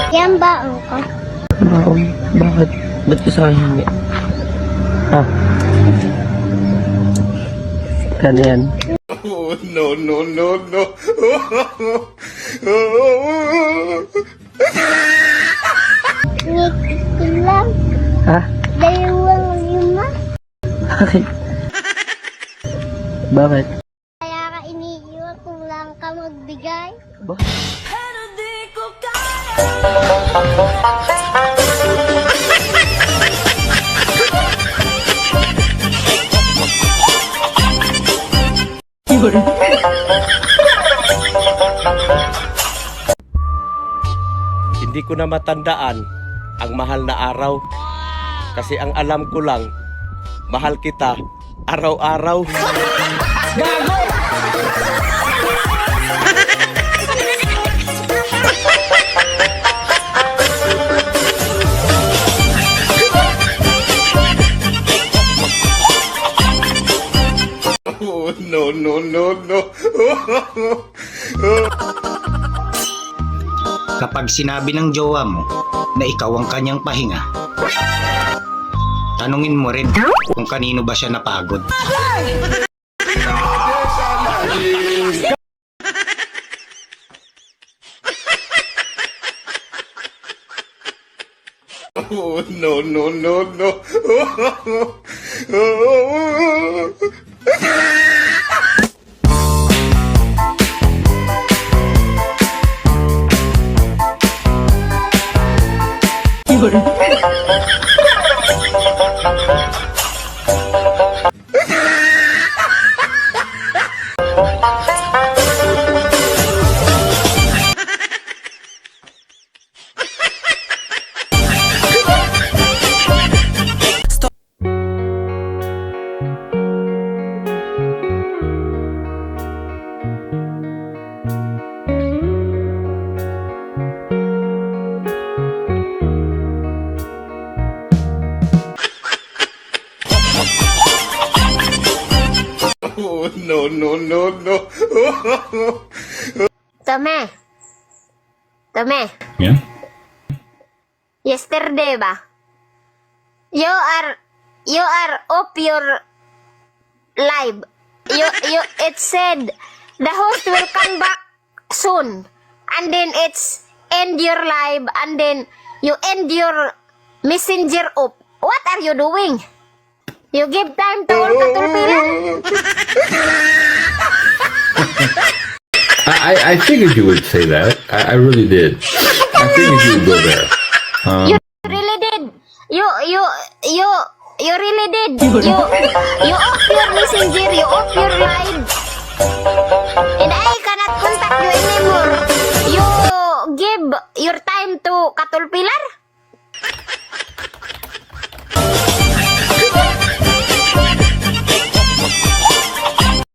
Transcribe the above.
Yan baon ko. Baon? Bakit? Ba't ka sa akin hindi? Ha? Kano yan? Oh, no, no, no, no. Ngikit lang. Ha? 2 5. Bakit? Bakit? Kaya ka iniiwan kung lang ka magbigay. Ba? Hindi ko na matandaan ang mahal na araw. Kasi ang alam ko lang, mahal kita araw-araw. Oh, no, no, no, no. Kapag sinabi ng jowa mo na ikaw ang kanyang pahinga, tanungin mo rin kung kanino ba siya napagod. Oh, no, no, no, no. Oh, no, no, no, no. Tome. Yeah? Yesterday ba? You are off your live. It said the host will come back soon. And then it's end your live and then you end your messenger up. What are you doing? You give time to all katulpilan? I figured you would say that. I really did. I figured you would go there. You really did. You really did. You off your messenger, you off your live.